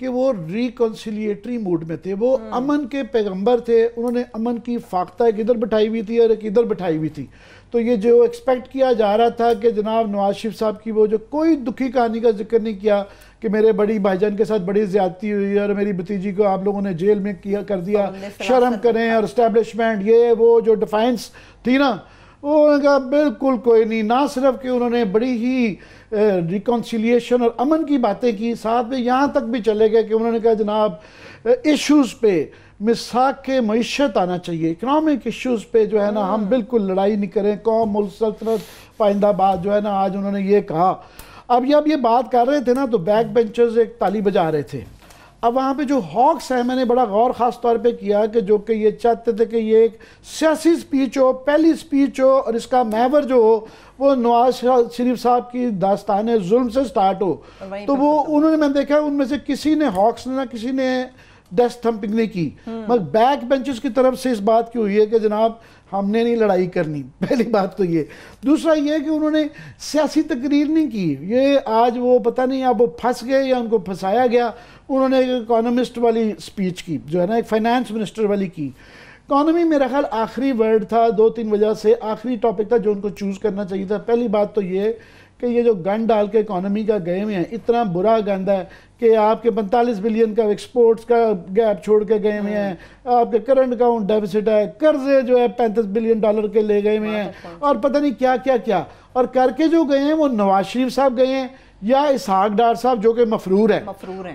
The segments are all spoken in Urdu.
کہ وہ ریکنسیلیٹری موڈ میں تھے، وہ امن کے پیغمبر تھے، انہوں نے امن کی فاختہ ایک ادھر بٹھائی ہوئی تھی اور ایک ادھر بٹھائی ہوئی تھی. تو یہ جو ایکسپیکٹ کیا جا رہا تھا کہ جناب نواز شریف صاحب کی وہ جو کوئی دکھی کہانی کا ذکر نہیں کیا کہ میرے بڑی بھائی جان کے ساتھ بڑی زیادتی ہوئی اور میری بھتیجی کو آپ لوگوں نے جیل میں کر دیا، شرم کریں، اور اسٹیبلشمنٹ یہ وہ جو ڈیفائنس تھی نا، وہ انہوں نے کہا بالکل کوئی نہیں. نہ صرف کہ انہوں نے بڑی ہی ریکنسیلیشن اور امن کی باتیں کی، ساتھ میں یہاں تک بھی چلے گئے کہ انہوں نے کہا جناب ایشوز پہ مساق کے معیشت آنا چاہیے، اکنامک ایشوز پہ جو ہے نا ہم بالکل لڑائی نہیں کریں، قوم ملک سلطنت پائندہ باد جو ہے نا، آج انہوں نے یہ کہا. اب یہ بات کر رہے تھے نا تو بیک بینچرز ایک تالی بجا رہے تھے. اب وہاں پہ جو ہاکس ہیں، میں نے بڑا غور خاص طور پہ کیا کہ جو کہ یہ چاہتے تھے کہ یہ ایک سیاسی سپیچ ہو، پہلی سپیچ ہو، اور اس کا محور جو ہو وہ نواز شریف صاحب کی داستان ظلم سے سٹارٹ ہو. تو وہ انہوں نے، میں دیکھا ان میں سے کسی نے، ہاکس نے نہ کسی نے ڈیسک تھمپنگ نہیں کی، مگر بیک بینچز کی طرف سے اس بات کی ہوئی ہے کہ جناب ہم نے نہیں لڑائی کرنی. پہلی بات تو یہ. دوسرا یہ کہ انہوں نے سیاسی تقریر نہیں کی. یہ آج وہ پتہ نہیں اب وہ پھنس گئے یا ان کو پھنسایا گیا. انہوں نے ایک اکانومسٹ والی سپیچ کی جو ہے نا، ایک فائنانس منسٹر والی کی. اکانومی میرا خیال آخری ورڈ تھا، 2-3 وجہ سے آخری ٹاپک تھا جو ان کو چوز کرنا چاہیے تھا. پہلی بات تو یہ کہ یہ جو گن ڈال کے اکانومی کا گئے ہوئے ہیں، اتنا برا گند ہے کہ آپ کے 45 بلین کا ایکسپورٹس کا گیپ چھوڑ کے گئے ہوئے ہیں، آپ کے کرنٹ اکاؤنٹ ڈیفیسٹ ہے، قرضے جو ہے 35 بلین ڈالر کے لے گئے ہوئے ہیں، اور پتہ نہیں کیا کیا کیا. اور کر کے جو گئے ہیں وہ نواز شریف صاحب گئے ہیں یا اسحاق ڈار صاحب جو کہ مفرور ہے.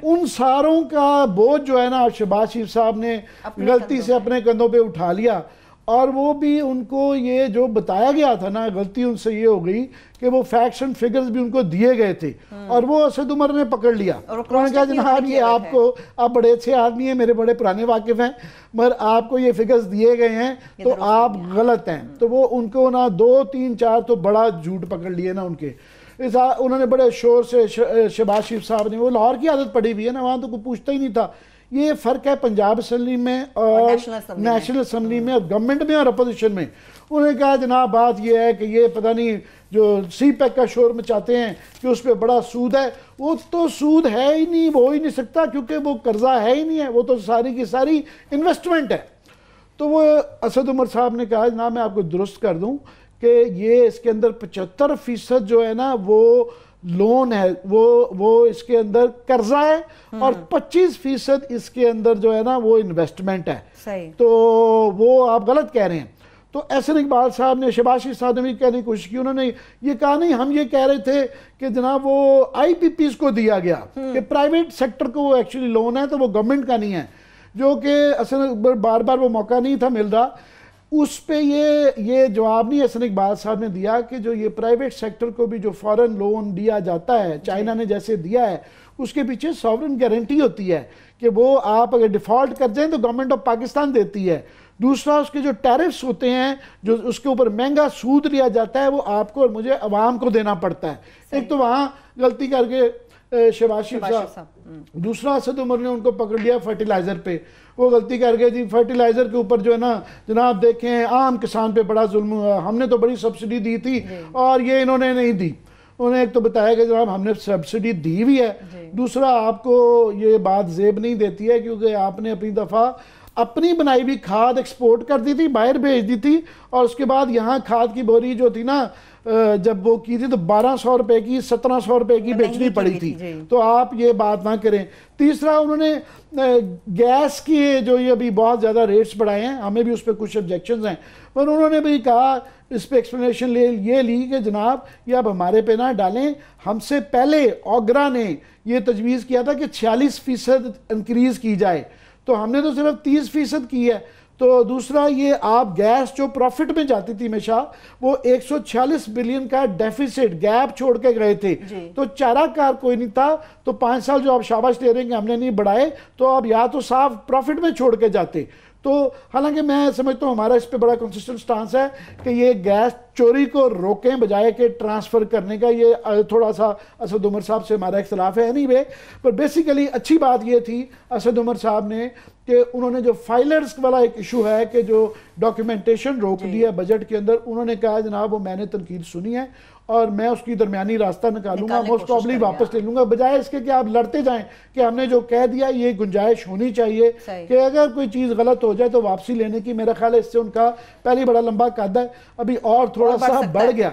ان ساروں کا بوجھ جو ہے نا شہباز شریف صاحب نے غلطی سے اپنے کندھوں پہ اٹھا لیا. اور وہ بھی ان کو یہ جو بتایا گیا تھا نا، غلطی ان سے یہ ہو گئی کہ وہ فیکٹس اینڈ فگرز بھی ان کو دیے گئے تھے اور وہ اسد عمر نے پکڑ لیا. انہوں نے کہا جناب یہ آپ کو، آپ بڑے اچھے آدمی ہیں، میرے بڑے پرانے واقف ہیں، مگر آپ کو یہ فگرز دیے گئے ہیں تو آپ غلط ہیں. تو وہ ان کو نا 2-3-4 تو بڑا جھوٹ پکڑ لیے نا ان کے. انہوں نے بڑے شور سے شہباز شریف صاحب نے، وہ لاہور کی عادت پڑی ہوئی ہے نا، وہاں تو کوئی پوچھتا ہی نہیں تھا. یہ فرق ہے پنجاب اسمبلی میں اور نیشنل اسمبلی میں، اور گورنمنٹ میں اور اپوزیشن میں. انہوں نے کہا جناب بات یہ ہے کہ یہ پتہ نہیں جو سی پیک کا شور مچاتے ہیں کہ اس پہ بڑا سود ہے، وہ تو سود ہے ہی نہیں، وہ ہو ہی نہیں سکتا کیونکہ وہ قرضہ ہے ہی نہیں ہے، وہ تو ساری کی ساری انویسٹمنٹ ہے. تو وہ اسد عمر صاحب نے کہا جناب میں آپ کو درست کر دوں کہ یہ اس کے اندر 75% جو ہے نا وہ لون ہے، وہ اس کے اندر قرضہ ہے، اور 25% اس کے اندر جو ہے نا وہ انویسٹمنٹ ہے. تو وہ آپ غلط کہہ رہے ہیں. تو احسن اقبال صاحب نے، شہباز شریف صاحب نے بھی کہنے کی کوشش کی. انہوں نے یہ کہا نہیں، ہم یہ کہہ رہے تھے کہ جناب وہ آئی پی پیز کو دیا گیا کہ پرائیویٹ سیکٹر کو وہ ایکچولی لون ہے تو وہ گورنمنٹ کا نہیں ہے، جو کہ اصل بار بار وہ موقع نہیں تھا مل رہا. اس پہ یہ جواب نہیں حسن اقبال صاحب نے دیا کہ جو یہ پرائیویٹ سیکٹر کو بھی جو فورن لون دیا جاتا ہے، چائنا نے جیسے دیا ہے، اس کے پیچھے ساورن گارنٹی ہوتی ہے کہ وہ آپ اگر ڈیفالٹ کر جائیں تو گورنمنٹ آف پاکستان دیتی ہے. دوسرا اس کے جو ٹیرفز ہوتے ہیں، جو اس کے اوپر مہنگا سود لیا جاتا ہے، وہ آپ کو اور مجھے عوام کو دینا پڑتا ہے. ایک تو وہاں غلطی کر کے شہباز شریف صاحب. دوسرا اسد عمر نے ان کو پکڑ لیا فرٹیلائزر پہ. وہ غلطی کر گئے جی فرٹیلائزر کے اوپر جو ہے نا جناب دیکھیں عام کسان پہ بڑا ظلم ہوا، ہم نے تو بڑی سبسڈی دی تھی اور یہ انہوں نے نہیں دی. انہوں نے ایک تو بتایا کہ جناب ہم نے سبسڈی دی ہوئی ہے. دوسرا آپ کو یہ بات زیب نہیں دیتی ہے کیونکہ آپ نے اپنی دفعہ اپنی بنائی ہوئی کھاد ایکسپورٹ کر دی تھی، باہر بھیج دی تھی، اور اس کے بعد یہاں کھاد کی بوری جو تھی نا جب وہ کی تھی تو 1200 روپے کی 1700 روپے کی بیچنی پڑی تھی. تو آپ یہ بات نہ کریں. تیسرا انہوں نے گیس کی جو یہ ابھی بہت زیادہ ریٹس بڑھائے ہیں، ہمیں بھی اس پہ کچھ آبجیکشنز ہیں، پر انہوں نے بھی کہا اس پہ ایکسپلینیشن یہ لی کہ جناب یہ اب ہمارے پہ نہ ڈالیں، ہم سے پہلے اوگرا نے یہ تجویز کیا تھا کہ 46% انکریز کی جائے، تو ہم نے تو صرف 30% کی ہے. تو دوسرا یہ آپ گیس جو پروفٹ میں جاتی تھی ہمیشہ، وہ 146 بلین کا ڈیفیسٹ گیپ چھوڑ کے گئے تھے. تو چارہ کار کوئی نہیں تھا. تو 5 سال جو آپ شاباش دے رہے ہیں کہ ہم نے نہیں بڑھائے، تو آپ یا تو صاف پروفٹ میں چھوڑ کے جاتے. تو حالانکہ میں سمجھتا ہوں ہمارا اس پہ بڑا کنسسٹنٹ سٹانس ہے کہ یہ گیس چوری کو روکیں بجائے کہ ٹرانسفر کرنے کا. یہ تھوڑا سا اسد عمر صاحب سے ہمارا اختلاف ہے اینی وے، پر بیسیکلی اچھی بات یہ تھی اسد عمر صاحب نے کہ انہوں نے جو فائلرز والا ایک ایشو ہے کہ جو ڈاکیومنٹیشن روک دی ہے بجٹ کے اندر، انہوں نے کہا جناب وہ میں نے تنقید سنی ہے اور میں اس کی درمیانی راستہ نکالوں گا، موسٹ پرابلی واپس لے لوں گا، بجائے اس کے کہ آپ لڑتے جائیں کہ ہم نے جو کہہ دیا یہ گنجائش ہونی چاہیے کہ اگر کوئی چیز غلط ہو جائے تو واپسی لینے کی. میرا خیال ہے اس سے ان کا پہلی بڑا لمبا قد ہے، ابھی اور تھوڑا سا بڑھ گیا.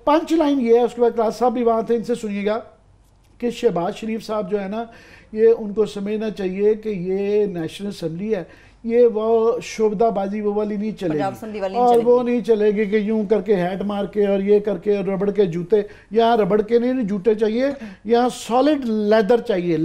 پنچ لائن یہ ہے، اس کے بعد کلاس صاحب بھی وہاں تھے، ان سے سنیے گا کہ شہباز شریف صاحب جو ہے نا، یہ ان کو سمجھنا چاہیے کہ یہ نیشنل اسمبلی ہے، یہ وہ شعبدہ بازی وہ والی نہیں چلے گی، اور وہ نہیں چلے گی کہ یوں کر کے ہیٹ مار کے اور یہ کر کے ربڑ کے جوتے. یہاں ربڑ کے نہیں جوتے چاہیے، یہاں سالڈ لیدر چاہیے،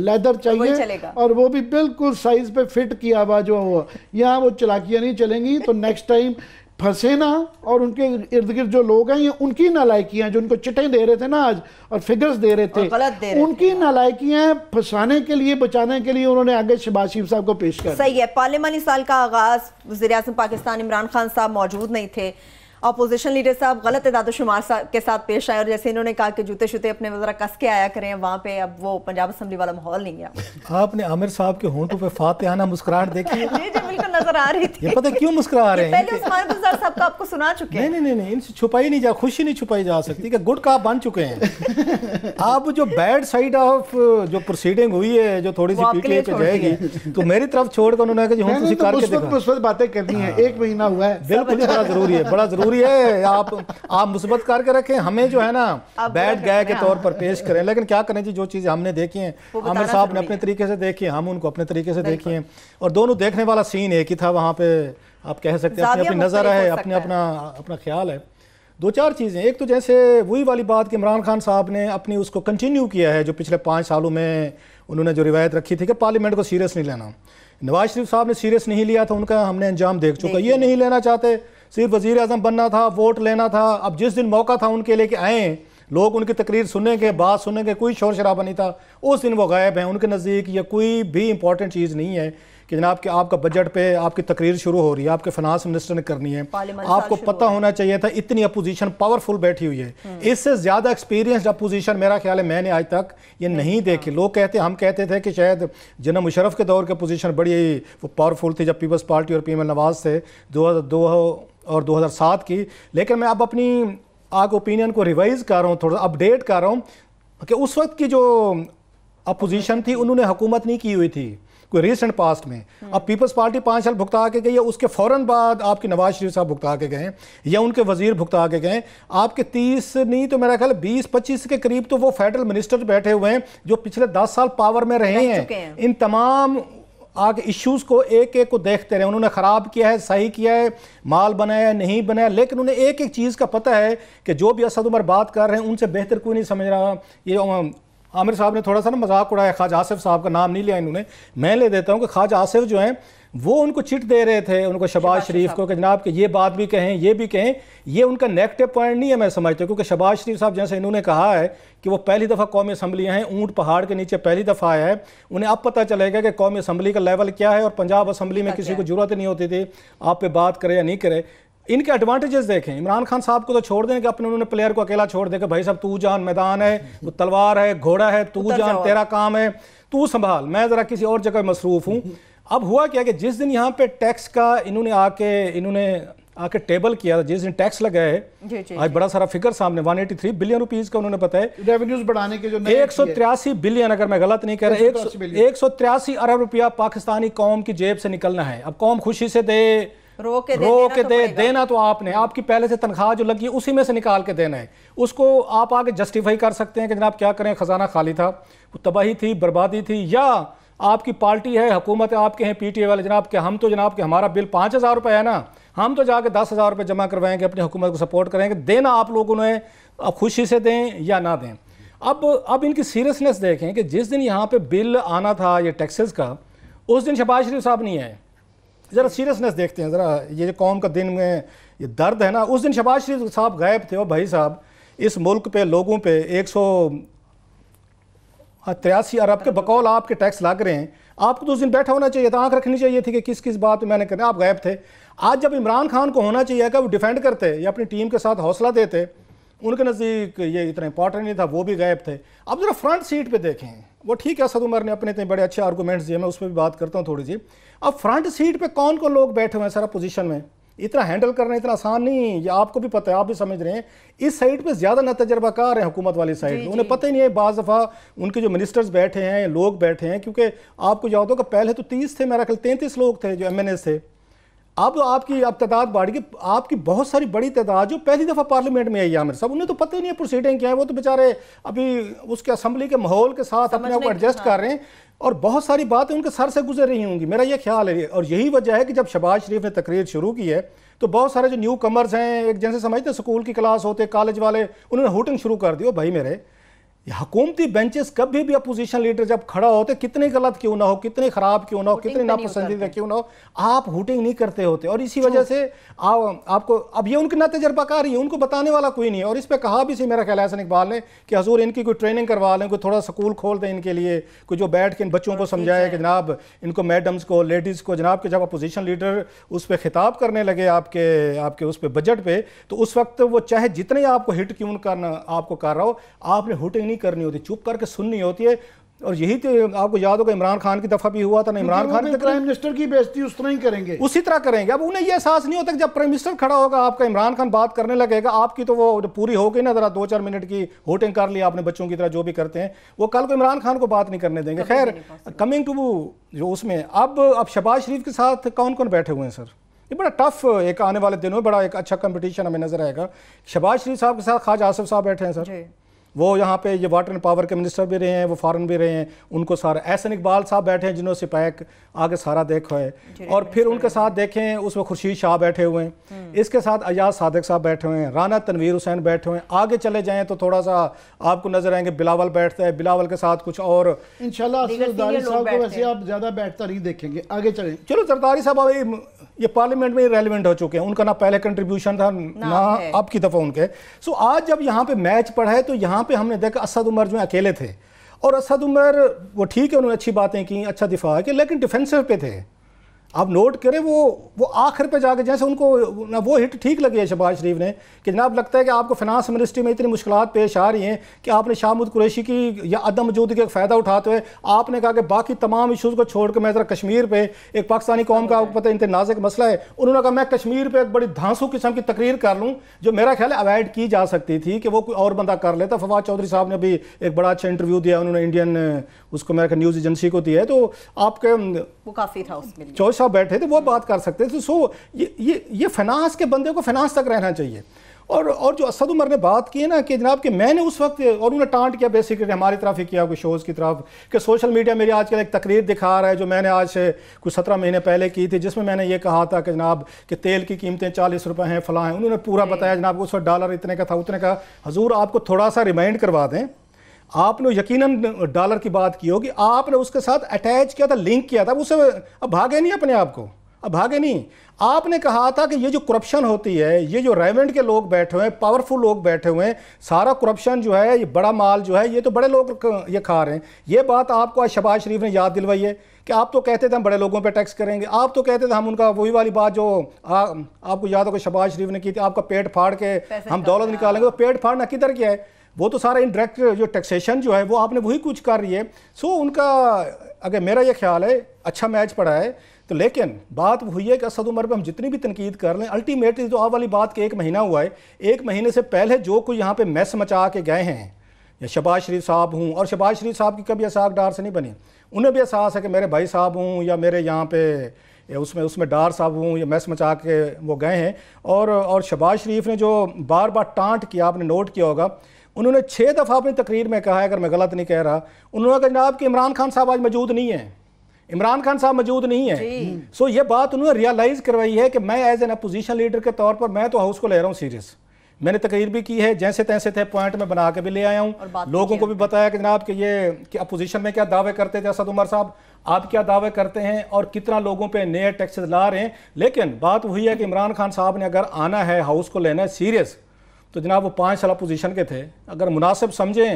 اور وہ بھی بالکل سائز پہ فٹ کیا ہوا جو ہوا. یہاں وہ چلاکیاں نہیں چلیں گی. تو نیکسٹ ٹائم پھنسے نا، اور ان کے ارد گرد جو لوگ ہیں یہ ان کی نالائکیاں جو ان کو چٹیں دے رہے تھے نا آج اور فگرز دے رہے تھے، ان کی نالائکیاں پھنسانے کے لیے بچانے کے لیے انہوں نے آگے شہباز شریف صاحب کو پیش کر. صحیح ہے. پارلیمانی سال کا آغاز، وزیر اعظم پاکستان عمران خان صاحب موجود نہیں تھے، اپوزیشن لیڈر صاحب غلط اعداد و شمار کے ساتھ پیش آئے، اور جیسے انہوں نے کہا کہ جوتے شوتے اپنے ذرا کس کے آیا کریں وہاں پہ، اب وہ پنجاب اسمبلی والا ماحول نہیں گیا. آپ نے عامر صاحب کے ہونٹوں پہ فاتحانہ مسکراہٹ دیکھی؟ جی جی بالکل نظر آ رہی تھی. یہ پتہ کیوں مسکرا رہے ہیں؟ پہلے عثمان گلزار صاحب کا آپ کو سنا چکے ہیں. نہیں ان سے چھپائی نہیں جا، خوشی نہیں چھپائی جا سکتی کہ گڈ کاپ بن چکے ہیں. آپ جو بیڈ سائیڈ آف جو پروسیڈنگ ہوئی ہے جو تھوڑی سی پی ٹی اے پہ جائے گی تو میری طرف چھوڑ کر انہوں نے کہا جی ہم کسی کر کے دکھا. مثبت باتیں کرنی ہیں، ایک مہینہ ہوا ہے. بالکل بڑا ضروری ہے. آپ مثبت کر کے رکھیں، ہمیں جو ہے نا بیڈ گائے کے طور پر پیش کریں. لیکن کیا کریں جی، جو چیزیں ہم نے دیکھی ہیں، عامر صاحب نے اپنے طریقے سے دیکھی، ہم ان کو اپنے طریقے سے دیکھی ہیں، اور دونوں دیکھنے والا سین ایک ہی تھا. وہاں پہ آپ کہہ سکتے ہیں اپنی نظر ہے، اپنا خیال ہے. دو چار چیزیں، ایک تو جیسے وہی والی بات کہ عمران خان صاحب نے اپنی اس کو کنٹینیو کیا ہے جو پچھلے 5 سالوں میں انہوں نے جو روایت رکھی تھی کہ پارلیمنٹ کو سیریس نہیں لینا. نواز شریف صاحب نے سیریس نہیں لیا تھا، ان کا ہم نے انجام دیکھ چکا. یہ نہیں لینا چاہتے، صرف وزیر اعظم بننا تھا، ووٹ لینا تھا. اب جس دن موقع تھا ان کے لے کے آئیں، لوگ ان کی تقریر سننے کے، بات سننے کے، کوئی شور شرابہ نہیں تھا، اس دن وہ غائب ہیں. ان کے نزدیک یہ کوئی بھی امپورٹنٹ چیز نہیں ہے کہ جناب کہ آپ کا بجٹ پہ آپ کی تقریر شروع ہو رہی ہے، آپ کے فنانس منسٹر نے کرنی ہے. آپ کو پتہ ہونا چاہیے تھا اتنی اپوزیشن پاورفل بیٹھی ہوئی ہے. اس سے زیادہ ایکسپیرینسڈ اپوزیشن میرا خیال ہے میں نے آج تک یہ نہیں دیکھی. لوگ ہم کہتے تھے کہ شاید جنرل مشرف کے دور کی اپوزیشن بڑی وہ پاورفل تھی جب پیپلز پارٹی اور پی ایم نواز تھے 2002 اور 2007 کی. لیکن میں اب اپنی اوپینین کو ریوائز کر رہا ہوں، تھوڑا اپڈیٹ کر رہا ہوں کہ اس وقت کی جو اپوزیشن تھی انہوں نے حکومت نہیں کی ہوئی تھی کوئی ریسنٹ پاسٹ میں. اب پیپلز پارٹی 5 سال بھگتا کے گئی ہے، اس کے فوراً بعد آپ کے نواز شریف صاحب بھگتا کے گئے یا ان کے وزیر بھگتا کے گئے. آپ کے 30 نہیں تو میرا خیال 20-25 کے قریب تو وہ فیڈرل منسٹر بیٹھے ہوئے ہیں جو پچھلے 10 سال پاور میں رہے ہیں. ان تمام آگے ایشوز کو ایک ایک کو دیکھتے رہے. انہوں نے خراب کیا ہے، صحیح کیا ہے، مال بنایا ہے، نہیں بنایا، لیکن انہیں ایک ایک چیز کا پتہ ہے کہ جو بھی اسد عمر بات کر رہے ہیں ان سے بہتر کوئی نہیں سمجھ رہا. یہ عامر صاحب نے تھوڑا سا نا مذاق اڑایا، خواجہ آصف صاحب کا نام نہیں لیا انہوں نے، میں لے دیتا ہوں کہ خواجہ آصف جو ہیں وہ ان کو چٹ دے رہے تھے ان کو شہباز شریف کو کہ جناب کہ یہ بات بھی کہیں یہ بھی کہیں. یہ ان کا نیگیٹو پوائنٹ نہیں ہے میں سمجھتا ہوں، کیونکہ شہباز شریف صاحب جیسے انہوں نے کہا ہے کہ وہ پہلی دفعہ قومی اسمبلی ہیں، اونٹ پہاڑ کے نیچے پہلی دفعہ آیا ہے. انہیں اب پتہ چلے گا کہ قومی اسمبلی کا لیول کیا ہے، اور پنجاب اسمبلی میں کسی کو ضرورت نہیں ہوتی تھی آپ پہ بات کرے یا نہیں کرے. ان کے ایڈوانٹیجز دیکھیں. عمران خان صاحب کو تو چھوڑ دیں کہ اپنے انہوں نے پلیئر کو اکیلا چھوڑ دے کہ بھائی صاحب تو جان، میدان ہے، وہ تلوار ہے، گھوڑا ہے، تو جان، تیرا کام ہے، تو سنبھال، میں ذرا کسی اور جگہ مصروف ہوں. اب ہوا کیا کہ جس دن یہاں پہ ٹیکس کا انہوں نے آ کے ٹیبل کیا، جس دن ٹیکس لگا ہے آج بڑا سارا فگر سامنے 183 بلین روپیز کا انہوں نے بتایا، ریونیوز بڑھانے کے جو 183 بلین اگر میں غلط نہیں کہہ رہا، 183 ارب روپیہ پاکستانی قوم کی جیب سے نکلنا ہے. اب قوم خوشی سے دے، رو کے دے، دینا تو آپ نے، آپ کی پہلے سے تنخواہ جو لگی ہے اسی میں سے نکال کے دینا ہے. اس کو آپ آگے جسٹیفائی کر سکتے ہیں کہ جناب کیا کریں، خزانہ خالی تھا، تباہی تھی، بربادی تھی، یا آپ کی پارٹی ہے، حکومت ہے، آپ کے ہیں پی ٹی اے والے جناب کہ ہم تو جناب کہ ہمارا بل 5000 روپے ہے نا، ہم تو جا کے 10,000 روپے جمع کروائیں گے، اپنی حکومت کو سپورٹ کریں گے. دینا آپ لوگوں نے اب خوشی سے دیں یا نہ دیں. اب ان کی سیریسنس دیکھیں کہ جس دن یہاں پہ بل آنا تھا یہ ٹیکسز کا، اس دن شہباز شریف صاحب نہیں آئے. ذرا سیریسنس دیکھتے ہیں، ذرا یہ قوم کا دن میں یہ درد ہے نا. اس دن شہباز شریف صاحب غائب تھے. اور بھائی صاحب اس ملک پہ لوگوں پہ 183 ارب کے بقول آپ کے ٹیکس لگ رہے ہیں. آپ کو تو اس دن بیٹھا ہونا چاہیے تھا، آنکھ رکھنی چاہیے تھی کہ کس کس بات پہ میں نے کرنا. آپ غائب تھے. آج جب عمران خان کو ہونا چاہیے کہ وہ ڈیفینڈ کرتے یا اپنی ٹیم کے ساتھ حوصلہ دیتے، ان کے نزدیک یہ اتنا امپورٹنٹ نہیں تھا، وہ بھی غائب تھے. اب ذرا فرنٹ سیٹ پہ دیکھیں. وہ ٹھیک ہے اسد عمر نے اپنے اتنے بڑے اچھے آرگومنٹس دیے، میں اس پہ بھی بات کرتا ہوں تھوڑی سی. اب فرنٹ سیٹ پہ کون لوگ بیٹھے ہوئے ہیں سارا پوزیشن میں؟ اتنا ہینڈل کرنا اتنا آسان نہیں، یہ آپ کو بھی پتہ ہے، آپ بھی سمجھ رہے ہیں۔ اس سائڈ پہ زیادہ نہ تجربہ کار ہیں حکومت والی سائڈ، انہیں پتہ ہی نہیں ہے، بعض دفعہ ان کے جو منسٹرز بیٹھے ہیں، لوگ بیٹھے ہیں، کیونکہ آپ کو یاد ہوگا پہلے تو 30 تھے، میرا خیال 33 لوگ تھے جو MNAs تھے، اب آپ کی تعداد بڑھ گئی، آپ کی بہت ساری بڑی تعداد جو پہلی دفعہ پارلیمنٹ میں آئی عامر صاحب، انہیں تو پتہ ہی نہیں ہے پروسیڈنگ کیا ہے، وہ تو بیچارے ابھی اس کے اسمبلی کے ماحول کے ساتھ اپنے آپ کو ایڈجسٹ کر رہے ہیں، اور بہت ساری باتیں ان کے سر سے گزر رہی ہوں گی، میرا یہ خیال ہے۔ اور یہی وجہ ہے کہ جب شہباز شریف نے تقریر شروع کی ہے تو بہت سارے جو نیو کمرز ہیں، ایک جیسے سمجھتے ہیں سکول کی کلاس ہوتے کالج والے، انہوں نے ہوٹنگ شروع کر دی۔ بھائی میرے حکومتی بینچز کبھی بھی اپوزیشن لیڈر جب کھڑا ہوتے، کتنے غلط کیوں نہ ہو، کتنے خراب کیوں نہ ہو، کتنے ناپسندیدہ کیوں نہ ہو، آپ ہوٹنگ نہیں کرتے ہوتے، اور اسی وجہ سے آپ کو اب یہ ان کے نہ تجربہ کار ہی، ان کو بتانے والا کوئی نہیں ہے۔ اور اس پہ کہا بھی سی میرا خیال حسن اقبال نے کہ حضور ان کی کوئی ٹریننگ کروا لیں، کوئی تھوڑا سکول کھول دیں ان کے لیے، کوئی جو بیٹھ کے ان بچوں کو سمجھائے کہ جناب ان کو میڈمز کو لیڈیز کو جناب کہ جب اپوزیشن لیڈر اس پہ خطاب کرنے لگے آپ کے اس پہ بجٹ پہ، تو اس وقت وہ چاہے جتنے آپ کو ہٹ کیوں کرنا آپ کو کر رہا ہو، آپ نے ہوٹنگ نہیں کرنی ہوتی، چپ کر کے سننی ہوتی ہے۔ اور یہی تو آپ کو یاد ہوگا عمران خان کی دفعہ بھی ہوا تھا نا، عمران خان کی پرائم منسٹر کی بےزتی اس طرح ہی کریں گے، اسی طرح کریں گے۔ اب انہیں یہ احساس نہیں ہوتا کہ جب پرائم منسٹر کھڑا ہوگا آپ کا، عمران خان بات کرنے لگے گا، آپ کی تو وہ پوری ہو گئی نا، ذرا 2-4 منٹ کی ہوٹنگ کر لی آپ نے بچوں کی طرح جو بھی کرتے ہیں، وہ کل کو عمران خان کو بات نہیں کرنے دیں گے۔ خیر کمنگ ٹو جو اس میں اب شہباز شریف کے ساتھ کون کون بیٹھے ہوئے ہیں سر، یہ بڑا ٹف ایک آنے والے دنوں میں بڑا ایک اچھا کمپٹیشن ہمیں نظر آئے گا۔ شہباز شریف صاحب کے ساتھ خواجہ آصف صاحب بیٹھے ہیں سر، وہ یہاں پہ یہ واٹر اینڈ پاور کے منسٹر بھی رہے ہیں، وہ فارن بھی رہے ہیں، ان کو سارا احسن اقبال صاحب بیٹھے ہیں جنہوں سے پیک آگے سارا دیکھا ہے، اور پھر ان کے ساتھ دیکھیں اس میں خورشید شاہ بیٹھے ہوئے ہیں، اس کے ساتھ ایاز صادق صاحب بیٹھے ہوئے ہیں، رانا تنویر حسین بیٹھے ہوئے ہیں، آگے چلے جائیں تو تھوڑا سا آپ کو نظر آئیں گے بلاول بیٹھتا ہے، بلاول کے ساتھ کچھ اور انشاءاللہ زرداری صاحب کو ویسے آپ زیادہ بیٹھتا نہیں دیکھیں گے، آگے چلیں۔ چلو زرداری صاحب یہ پارلیمنٹ میں ریلیونٹ ہو چکے ہیں، ان کا نہ پہلے کنٹریبیوشن تھا نہ اب کی دفعہ ان کے۔ سو آج جب یہاں پہ میچ پڑھا ہے تو یہاں پہ ہم نے دیکھا اسد عمر جو اکیلے تھے، اور اسد عمر وہ ٹھیک ہے انہوں نے اچھی باتیں کی، اچھا دفاع ہے، لیکن ڈیفینسو پہ تھے۔ آپ نوٹ کریں وہ آخر پہ جا کے جیسے ان کو وہ ہٹ ٹھیک لگی ہے شہباز شریف نے کہ جناب لگتا ہے کہ آپ کو فنانس منسٹری میں اتنی مشکلات پیش آ رہی ہیں کہ آپ نے شاہ محمود قریشی کی یا عدم موجودگی کا فائدہ اٹھاتے ہوئے آپ نے کہا کہ باقی تمام ایشوز کو چھوڑ کے میں ذرا کشمیر پہ، ایک پاکستانی قوم کا آپ کو پتہ ہے انتہائی نازک مسئلہ ہے، انہوں نے کہا میں کشمیر پہ ایک بڑی دھانسو قسم کی تقریر کر لوں جو میرا خیال ہے اوائڈ کی جا سکتی تھی کہ وہ کوئی اور بندہ کر لیتا۔ فواد چودھری صاحب نے بھی ایک بڑا اچھا انٹرویو دیا، انہوں نے انڈین اس کو میرا نیوز ایجنسی کو دیا ہے، تو آپ کے وہ کافی تھا اس میں چودھری صاحب بیٹھے تھے، وہ بات کر سکتے تھے۔ سو یہ فنانس کے بندے کو فنانس تک رہنا چاہیے۔ اور جو اسد عمر نے بات کی ہے نا کہ جناب کہ میں نے اس وقت، اور انہوں نے ٹانٹ کیا بیسیکلی ہماری طرف ہی کیا کوئی شوز کی طرف کہ سوشل میڈیا میری آج کل ایک تقریر دکھا رہا ہے جو میں نے آج سے کچھ 17 مہینے پہلے کی تھی، جس میں میں نے یہ کہا تھا کہ جناب کہ تیل کی قیمتیں 40 روپے ہیں فلاں ہیں، انہوں نے پورا بتایا جناب اس وقت ڈالر اتنے کا تھا اتنے کا۔ حضور آپ کو تھوڑا سا ریمائنڈ کروا دیں، آپ نے یقیناً ڈالر کی بات کی ہوگی، آپ نے اس کے ساتھ اٹیچ کیا تھا، لنک کیا تھا، اسے اب بھاگے نہیں اپنے آپ کو، اب بھاگے نہیں۔ آپ نے کہا تھا کہ یہ جو کرپشن ہوتی ہے، یہ جو ریونٹ کے لوگ بیٹھے ہوئے ہیں، پاورفل لوگ بیٹھے ہوئے ہیں، سارا کرپشن جو ہے، یہ بڑا مال جو ہے، یہ تو بڑے لوگ یہ کھا رہے ہیں۔ یہ بات آپ کو آج شہباز شریف نے یاد دلوائی ہے کہ آپ تو کہتے تھے ہم بڑے لوگوں پہ ٹیکس کریں گے، آپ تو کہتے تھے ہم ان کا وہی والی بات جو آپ کو یاد ہوگا شہباز شریف نے کی تھی، آپ کا پیٹ پھاڑ کے ہم دولت نکالیں گے، پیٹ پھاڑنا کدھر کیا ہے؟ وہ تو سارا انڈائریکٹ جو ٹیکسیشن جو ہے وہ آپ نے وہی کچھ کر رہی ہے۔ سو ان کا اگر میرا یہ خیال ہے اچھا میچ پڑا ہے تو، لیکن بات ہوئی ہے کہ اسد عمر پہ ہم جتنی بھی تنقید کر لیں، الٹیمیٹلی تو آپ والی بات کہ 1 مہینہ ہوا ہے، 1 مہینے سے پہلے جو کوئی یہاں پہ میس مچا کے گئے ہیں، یا شہباز شریف صاحب ہوں، اور شہباز شریف صاحب کی کبھی اسحاق ڈار سے نہیں بنی، انہیں بھی احساس ہے کہ میرے بھائی صاحب ہوں یا میرے یہاں پہ اس میں ڈار صاحب ہوں یا میس مچا کے وہ گئے ہیں۔ اور شہباز شریف نے جو بار بار ٹانٹ کیا، آپ نے نوٹ کیا ہوگا، انہوں نے 6 دفعہ اپنی تقریر میں کہا ہے، اگر میں غلط نہیں کہہ رہا، انہوں نے کہا جناب کہ عمران خان صاحب آج موجود نہیں ہیں، عمران خان صاحب موجود نہیں ہیں۔ سو یہ بات انہوں نے ریئلائز کروائی ہے کہ میں ایز این اپوزیشن لیڈر کے طور پر میں تو ہاؤس کو لے رہا ہوں سیریس، میں نے تقریر بھی کی ہے، جیسے تیسے تھے پوائنٹ میں بنا کے بھی لے آیا ہوں، لوگوں کو بھی بتایا کہ جناب کہ یہ کہ اپوزیشن میں کیا دعوے کرتے تھے اسد عمر صاحب، آپ کیا دعوے کرتے ہیں اور کتنا لوگوں پہ نئے ٹیکسز لا رہے ہیں۔ لیکن بات وہی ہے کہ عمران خان صاحب نے اگر آنا ہے ہاؤس کو لینا ہے سیریس تو جناب وہ 5 سال اپوزیشن کے تھے، اگر مناسب سمجھیں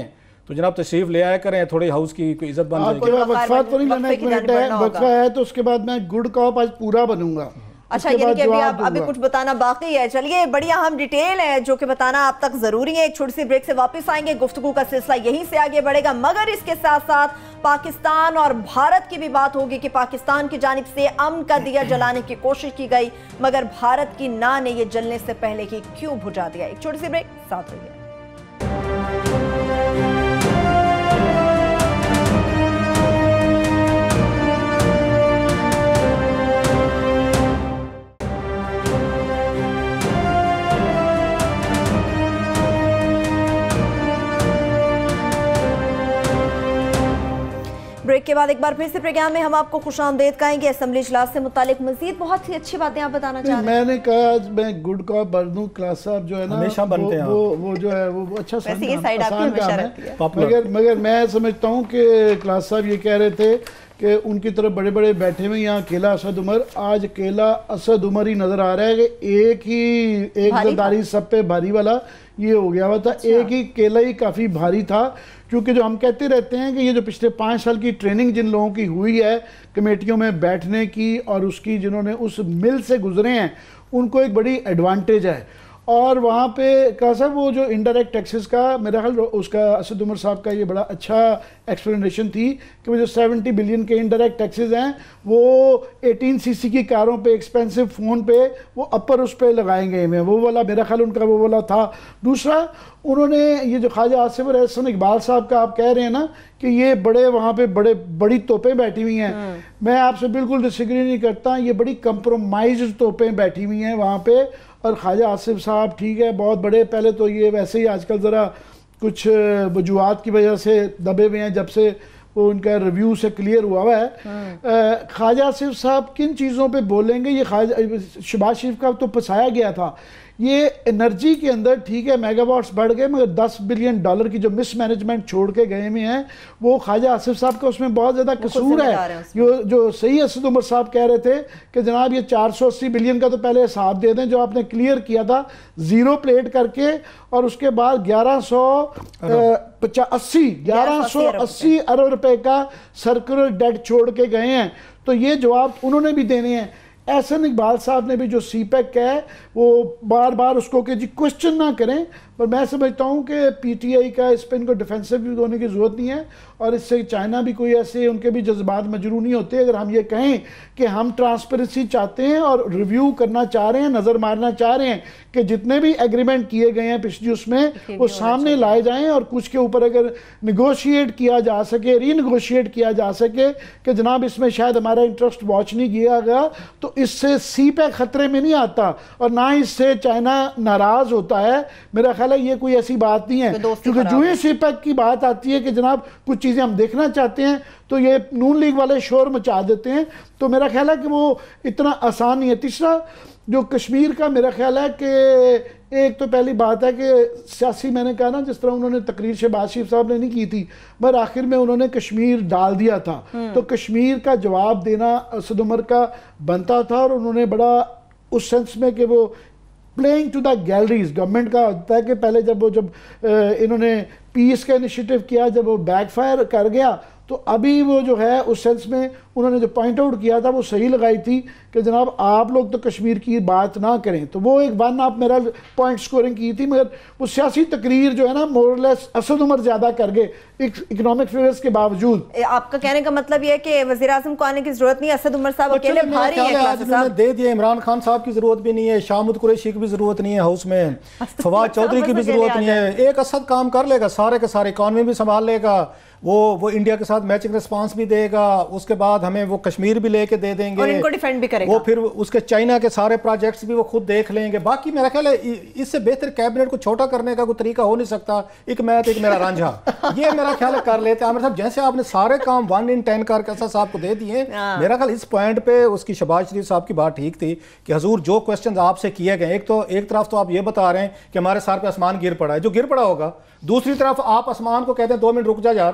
تو جناب تشریف لے آیا کریں، تھوڑی ہاؤس کی کوئی عزت بن جائے گی۔ وقفہ تو نہیں لینا، 1 منٹ ہے، وقفہ ہے تو اس کے بعد میں گڈ کاپ آج پورا بنوں گا، اچھا یعنی کہ ابھی کچھ بتانا باقی ہے. چلیے بڑی اہم ڈیٹیل ہے جو کہ بتانا آپ تک ضروری ہے. ایک چھوٹی سی بریک سے واپس آئیں گے, گفتگو کا سلسلہ یہیں سے آگے بڑھے گا, مگر اس کے ساتھ ساتھ پاکستان اور بھارت کی بھی بات ہوگی کہ پاکستان کی جانب سے امن کا دیا جلانے کی کوشش کی گئی مگر بھارت کی ناں نے یہ جلنے سے پہلے ہی کیوں بجھا دیا. ایک چھوٹی سی بریک, ساتھ رہیے. بریک کے بعد ایک بار پھر سے پروگرام میں ہم آپ کو خوش آمدید کہیں گے. اسمبلی اجلاس سے متعلق مزید بہت ہی اچھی باتیں آپ بتانا چاہ رہے ہیں. میں نے کہا میں گڈ کاپ بن دوں, کلاس صاحب جو ہے نا ہمیشہ بنتے ہیں وہ جو ہے وہ اچھا آسان کام ہے, مگر میں سمجھتا ہوں کہ کلاس صاحب یہ کہہ رہے تھے کہ ان کی طرف بڑے بڑے بیٹھے ہوئے یہاں اکیلا اسد عمر. آج اکیلا اسد عمر ہی نظر آ رہا ہے کہ ایک زرداری سب پہ بھاری والا یہ ہو گیا ہوا تھا. ایک ہی اکیلا ہی کافی بھاری تھا, کیونکہ جو ہم کہتے رہتے ہیں کہ یہ جو پچھلے 5 سال کی ٹریننگ جن لوگوں کی ہوئی ہے کمیٹیوں میں بیٹھنے کی اور اس کی جنہوں نے اس مل سے گزرے ہیں ان کو ایک بڑی ایڈوانٹیج ہے. اور وہاں پہ کہا صاحب وہ جو انڈائریکٹ ٹیکسز کا میرا خیال اس کا اسد عمر صاحب کا یہ بڑا اچھا ایکسپلینیشن تھی کہ وہ جو 70 بلین کے انڈائریکٹ ٹیکسز ہیں وہ 18 سی سی کی کاروں پہ, ایکسپینسو فون پہ وہ اپر اس پہ لگائیں گئے ہیں, وہ والا میرا خیال ان کا وہ والا تھا. دوسرا انہوں نے یہ جو خواجہ آصف اور احسن اقبال صاحب کا آپ کہہ رہے ہیں نا کہ یہ بڑے وہاں پہ بڑی توپیں بیٹھی ہوئی ہیں, میں آپ سے بالکل ڈس ایگری نہیں کرتا. یہ بڑی کمپرومائزڈ توپیں بیٹھی ہوئی ہیں وہاں پہ. اور خواجہ آصف صاحب ٹھیک ہے بہت بڑے, پہلے تو یہ ویسے ہی آج کل ذرا کچھ وجوہات کی وجہ سے دبے ہوئے ہیں جب سے وہ ان کا ریویو سے کلیئر ہوا ہے. خواجہ آصف صاحب کن چیزوں پہ بولیں گے, یہ شہباز شریف کا تو پسایا گیا تھا. یہ انرجی کے اندر ٹھیک ہے میگا واٹس بڑھ گئے مگر $10 بلین کی جو مس مینجمنٹ چھوڑ کے گئے ہوئے ہیں وہ خواجہ آصف صاحب کا اس میں بہت زیادہ قصور ہے. جو صحیح اسد عمر صاحب کہہ رہے تھے کہ جناب یہ 480 بلین کا تو پہلے حساب دے دیں جو آپ نے کلیئر کیا تھا زیرو پلیٹ کر کے, اور اس کے بعد 1180 ارب روپے کا سرکولر ڈیٹ چھوڑ کے گئے ہیں. تو یہ جواب انہوں نے بھی دینے ہیں. احسن اقبال صاحب نے بھی جو سی پیک کا ہے وہ بار بار اس کو کہ جی کوشچن نہ کریں, پر میں سمجھتا ہوں کہ پی ٹی آئی کا اس پہ ان کو ڈیفینسو بھی ہونے کی ضرورت نہیں ہے, اور اس سے چائنا بھی کوئی ایسے ان کے بھی جذبات مجروح نہیں ہوتے. اگر ہم یہ کہیں کہ ہم ٹرانسپیرنسی چاہتے ہیں اور ریویو کرنا چاہ رہے ہیں, نظر مارنا چاہ رہے ہیں کہ جتنے بھی ایگریمنٹ کیے گئے ہیں پچھلی اس میں وہ سامنے لائے جائیں, اور کچھ کے اوپر اگر نیگوشیٹ کیا جا سکے, ری نیگوشیٹ کیا جا سکے کہ جناب اس میں شاید ہمارا انٹرسٹ واچ نہیں کیا گیا, تو اس سے سی پیک خطرے میں نہیں آتا اور نہ اس سے چائنا ناراض ہوتا ہے. میرا خیال ہے یہ کوئی ایسی بات نہیں ہے, کیونکہ جو ہی سی پیک کی بات آتی ہے کہ جناب کچھ چیزیں ہم دیکھنا چاہتے ہیں تو یہ نون لیگ والے شور مچا دیتے ہیں. تو میرا خیال ہے کہ وہ اتنا آسان نہیں ہے. تیسرا جو کشمیر کا میرا خیال ہے کہ ایک تو پہلی بات ہے کہ سیاسی میں نے کہا نا جس طرح انہوں نے تقریر شہباز شریف صاحب نے نہیں کی تھی مگر آخر میں انہوں نے کشمیر ڈال دیا تھا, تو کشمیر کا جواب دینا اسد عمر کا بنتا تھا. اور انہوں نے بڑا اس سینس میں کہ وہ playing to the galleries government کا ہوتا ہے کہ پہلے جب انہوں نے پیس کا انیشیٹو کیا جب وہ بیک فائر کر گیا, تو ابھی وہ جو ہے اس سینس میں انہوں نے جو پوائنٹ آؤٹ کیا تھا وہ صحیح لگائی تھی کہ جناب آپ لوگ تو کشمیر کی بات نہ کریں. تو وہ ایک ون آپ میرا پوائنٹ سکورنگ کی تھی, مگر وہ سیاسی تقریر جو ہے نا مور لیس اسد عمر زیادہ کر گئے اکنامک فیگرز کے باوجود. آپ کا کہنے کا مطلب یہ ہے کہ وزیراعظم کو آنے کی ضرورت نہیں, اسد عمر صاحب اکیلے بھاری ہیں, دے دیے. عمران خان صاحب کی ضرورت بھی نہیں ہے, شامد قریشی کی بھی ضرورت نہیں ہے ہاؤس میں, فواد چودھری کی بھی ضرورت نہیں ہے. ایک اسد کام کر لے گا, سارے کے سارے اکانومی بھی سنبھال لے گا, وہ انڈیا کے ساتھ میچنگ ریسپانس بھی دے گا, اس کے بعد ہمیں وہ کشمیر بھی لے کے دے دیں گے اور ان کو ڈیفینڈ بھی کرے گا, وہ پھر اس کے چائنا کے سارے پروجیکٹس بھی وہ خود دیکھ لیں گے. باقی میرا خیال ہے اس سے بہتر کیبنٹ کو چھوٹا کرنے کا کوئی طریقہ ہو نہیں سکتا. ایک میت ایک میرا رانجھا, یہ میرا خیال ہے کر لیتے. عامر صاحب جیسے آپ نے سارے کام 1 in 10 کر کے اسد صاحب کو دے دیے, میرا خیال اس پوائنٹ پہ اس کی شہباز شریف صاحب کی بات ٹھیک تھی کہ حضور جو کوسچنز آپ سے کیے گئے, ایک طرف تو آپ یہ بتا رہے ہیں کہ ہمارے سر پہ آسمان گر پڑا ہے, جو گر پڑا ہوگا, دوسری طرف آپ آسمان کو کہتے ہیں 2 منٹ رک جا یار,